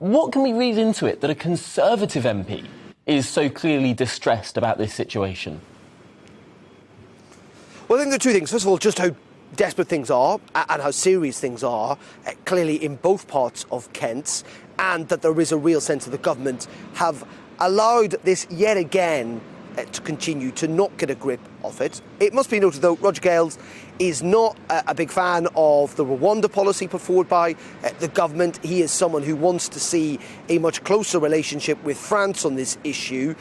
What can we read into it that a Conservative MP is so clearly distressed about this situation? Well, I think there are two things. First of all, just how desperate things are and how serious things are, clearly in both parts of Kent, and that there is a real sense that the government have allowed this yet again to continue to not get a grip of it. It must be noted, though, Roger Gales is not a big fan of the Rwanda policy put forward by the government. He is someone who wants to see a much closer relationship with France on this issue,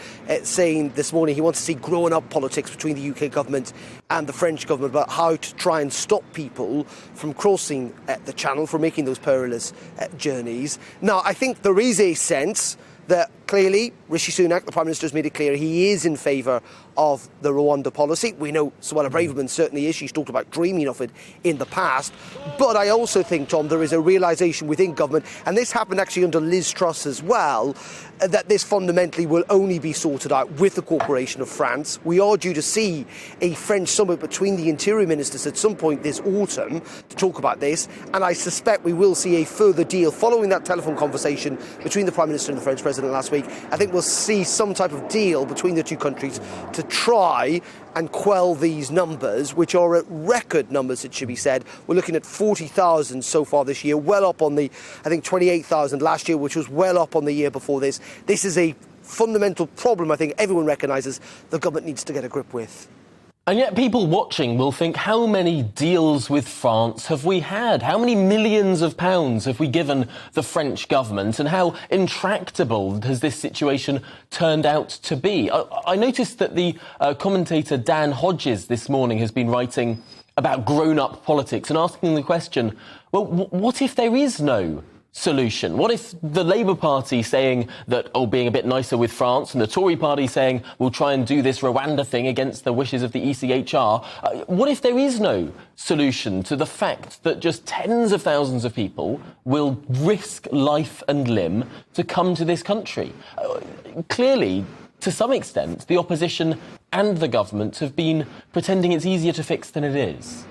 saying this morning he wants to see growing-up politics between the UK government and the French government about how to try and stop people from crossing the Channel, from making those perilous journeys. Now, I think there is a sense that clearly Rishi Sunak, the Prime Minister, has made it clear he is in favour of the Rwanda policy. We know Suella Braverman certainly is. She's talked about dreaming of it in the past. But I also think, Tom, there is a realisation within government, and this happened actually under Liz Truss as well, that this fundamentally will only be sorted out with the cooperation of France. We are due to see a French summit between the interior ministers at some point this autumn to talk about this, and I suspect we will see a further deal following that telephone conversation between the Prime Minister and the French President last week. I think we'll see some type of deal between the two countries to try and quell these numbers, which are at record numbers, it should be said. We're looking at 40,000 so far this year, well up on the, I think, 28,000 last year, which was well up on the year before this. This is a fundamental problem I think everyone recognises the government needs to get a grip with. And yet people watching will think, how many deals with France have we had? How many millions of pounds have we given the French government? And how intractable has this situation turned out to be? I noticed that the commentator Dan Hodges this morning has been writing about grown-up politics and asking the question, well, what if there is no solution? What if the Labour Party saying that, being a bit nicer with France, and the Tory party saying we'll try and do this Rwanda thing against the wishes of the ECHR? What if there is no solution to the fact that just tens of thousands of people will risk life and limb to come to this country? Clearly, to some extent, the opposition and the government have been pretending it's easier to fix than it is.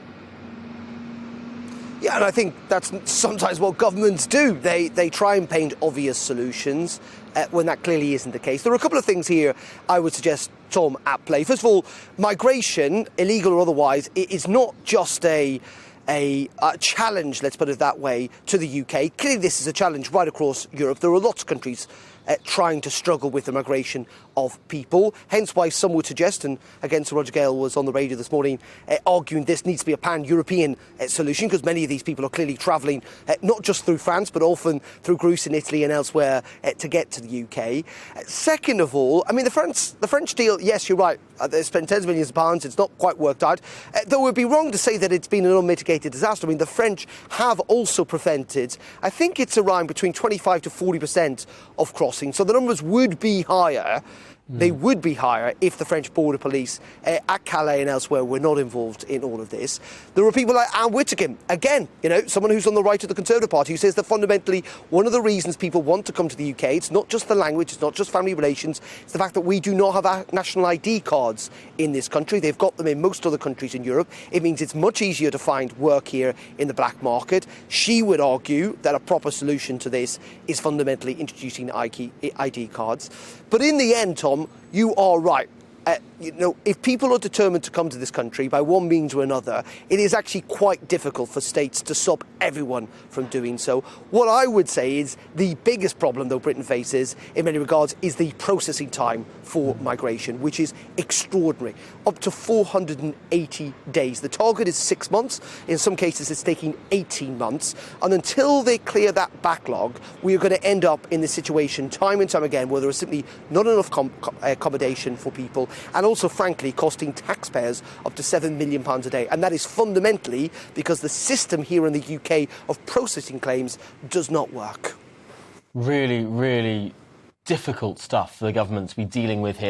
Yeah, and I think that's sometimes what governments do. They try and paint obvious solutions when that clearly isn't the case. There are a couple of things here I would suggest, Tom, at play. First of all, migration, illegal or otherwise, is not just a challenge, let's put it that way, to the UK. Clearly this is a challenge right across Europe. There are lots of countries trying to struggle with the migration of people, hence why some would suggest, and again Sir Roger Gale was on the radio this morning arguing this needs to be a pan-European solution, because many of these people are clearly travelling not just through France but often through Greece and Italy and elsewhere to get to the UK. Second of all, I mean the French deal, yes, you're right, they spent tens of millions of pounds, it's not quite worked out, though it would be wrong to say that it's been an unmitigated disaster. I mean the French have also prevented, I think it's around between 25 to 40% of crossings, so the numbers would be higher. They would be higher if the French border police at Calais and elsewhere were not involved in all of this. There are people like Anne Whittingham, again, someone who's on the right of the Conservative Party, who says that fundamentally one of the reasons people want to come to the UK, it's not just the language, it's not just family relations, it's the fact that we do not have national ID cards in this country. They've got them in most other countries in Europe. It means it's much easier to find work here in the black market. She would argue that a proper solution to this is fundamentally introducing ID cards. But in the end, Tom, you are right. If people are determined to come to this country by one means or another, it is actually quite difficult for states to stop everyone from doing so. What I would say is the biggest problem, though, Britain faces in many regards is the processing time for migration, which is extraordinary, up to 480 days. The target is 6 months. In some cases, it's taking 18 months. And until they clear that backlog, we are going to end up in this situation time and time again where there is simply not enough accommodation for people, and also, frankly, costing taxpayers up to £7 million a day. And that is fundamentally because the system here in the UK of processing claims does not work. Really, really difficult stuff for the government to be dealing with here.